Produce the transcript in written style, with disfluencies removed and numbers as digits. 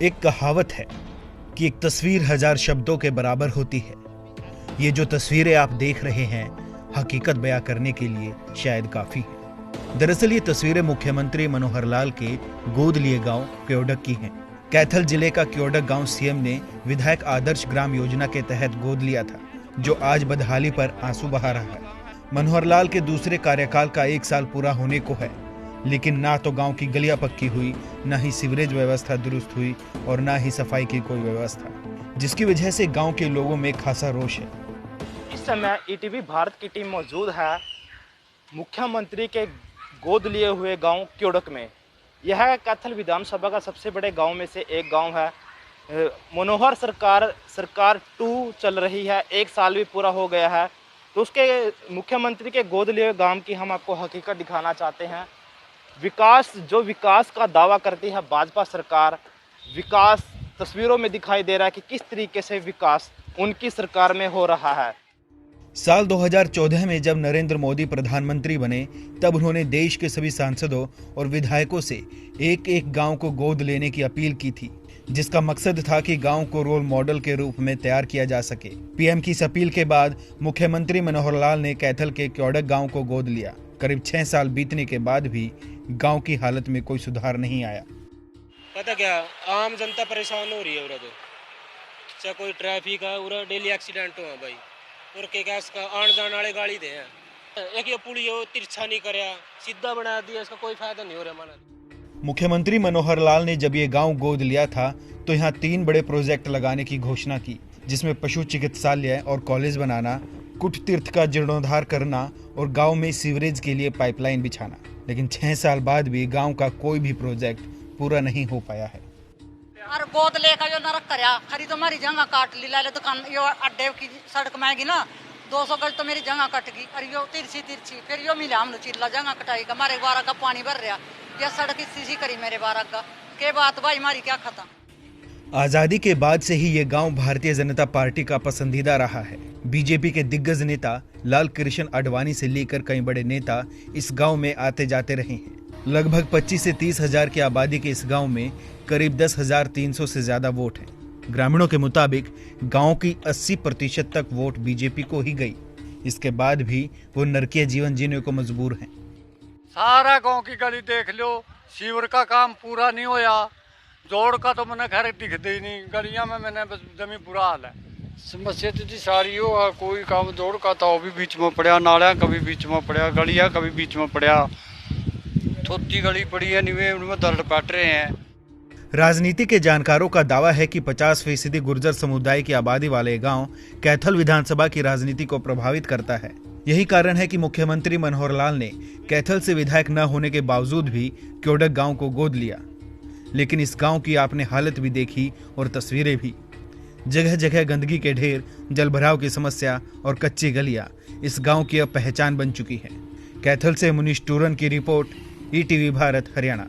एक कहावत है कि एक तस्वीर 1000 शब्दों के बराबर होती है। ये जो तस्वीरें आप देख रहे हैं हकीकत बयां करने के लिए शायद काफी है। दरअसल ये तस्वीरें मुख्यमंत्री मनोहर लाल के गोद लिए गांव क्योडक की हैं। कैथल जिले का क्योडक गांव सीएम ने विधायक आदर्श ग्राम योजना के तहत गोद लिया था, जो आज बदहाली पर आंसू बहा रहा है। मनोहर लाल के दूसरे कार्यकाल का 1 साल पूरा होने को है, लेकिन ना तो गांव की गलियां पक्की हुई, ना ही सीवरेज व्यवस्था दुरुस्त हुई और ना ही सफाई की कोई व्यवस्था, जिसकी वजह से गांव के लोगों में खासा रोष है। इस समय ईटीवी भारत की टीम मौजूद है मुख्यमंत्री के गोद लिए हुए गांव क्योडक में। यह कैथल विधानसभा का सबसे बड़े गांव में से एक गांव है। मनोहर सरकार 2 चल रही है, 1 साल भी पूरा हो गया है, तो उसके मुख्यमंत्री के गोद लिए हुए गांव की हम आपको हकीकत दिखाना चाहते हैं। विकास का दावा करती है भाजपा सरकार, विकास तस्वीरों में दिखाई दे रहा है कि किस तरीके से विकास उनकी सरकार में हो रहा है। साल 2014 में जब नरेंद्र मोदी प्रधानमंत्री बने, तब उन्होंने देश के सभी सांसदों और विधायकों से एक एक गांव को गोद लेने की अपील की थी, जिसका मकसद था कि गांव को रोल मॉडल के रूप में तैयार किया जा सके। पीएम की इस अपील के बाद मुख्यमंत्री मनोहर लाल ने कैथल के क्योडक गांव को गोद लिया। करीब 6 साल बीतने के बाद भी गांव की हालत में कोई सुधार नहीं आया। पता क्या, आम जनता परेशान हो रही है उरा, तो चाहे कोई ट्रैफिक है उरा, डेली एक्सीडेंट हुआ भाई, और के गैस का आन जाने वाले गाड़ी दे हैं। एक ये पुली हो तिरछा नहीं करया, सीधा बना दिया, इसका कोई फायदा नहीं हो रहा हमारा। मुख्यमंत्री मनोहर लाल ने जब ये गांव गोद लिया था, तो यहाँ 3 बड़े प्रोजेक्ट लगाने की घोषणा की, जिसमें पशु चिकित्सालय और कॉलेज बनाना, कुट तीर्थ का जीर्णोद्धार करना और गांव में सीवरेज के लिए पाइपलाइन बिछाना। लेकिन 6 साल बाद भी गांव का कोई भी प्रोजेक्ट पूरा नहीं हो पाया है। और गोद लेकर जो नरक करया, खरी तो मेरी जगह काट ली, ले दुकान यो अड्डे की सड़क में ना 200 गज तो मेरी जगह कट गई। और यो तिरछी फिर यो मिला हम चिल्ला जगह कटाई का, मारे 12 का पानी भर रहा, यह सड़क इसी करी मेरे 12 का के बात भाई हमारी क्या खत्म। आजादी के बाद से ही ये गांव भारतीय जनता पार्टी का पसंदीदा रहा है। बीजेपी के दिग्गज नेता लाल कृष्ण आडवाणी से लेकर कई बड़े नेता इस गांव में आते जाते रहे हैं। लगभग 25 से 30 हजार की आबादी के इस गांव में करीब 10,300 से ज्यादा वोट हैं। ग्रामीणों के मुताबिक गांव की 80% तक वोट बीजेपी को ही गई। इसके बाद भी वो नरकीय जीवन जीने को मजबूर हैं। सारा गांव की गली देख लो, सीवर का काम पूरा नहीं होया, जोड़ का तो मैंने घर दिखते ही नहीं, गलियां में मैंने बस जमी बुरा हाल है। समस्या तो जी सारी हो, कोई काम जोड़ का था वो भी बीच में पड़ा, नाला कभी बीच में पड़ा, गलियां कभी बीच में पड़ा, छोटी गली पड़ी है, निवे उनमें दर्द काट रहे हैं। राजनीति के जानकारों का दावा है कि 50% गुर्जर समुदाय की आबादी वाले गांव कैथल विधानसभा की राजनीति को प्रभावित करता है। यही कारण है कि मुख्यमंत्री मनोहर लाल ने कैथल से विधायक न होने के बावजूद भी क्योडक गांव को गोद लिया। लेकिन इस गांव की आपने हालत भी देखी और तस्वीरें भी। जगह जगह गंदगी के ढेर, जलभराव की समस्या और कच्ची गलियां इस गांव की अब पहचान बन चुकी है। कैथल से मुनीश टूरन की रिपोर्ट, ईटीवी भारत, हरियाणा।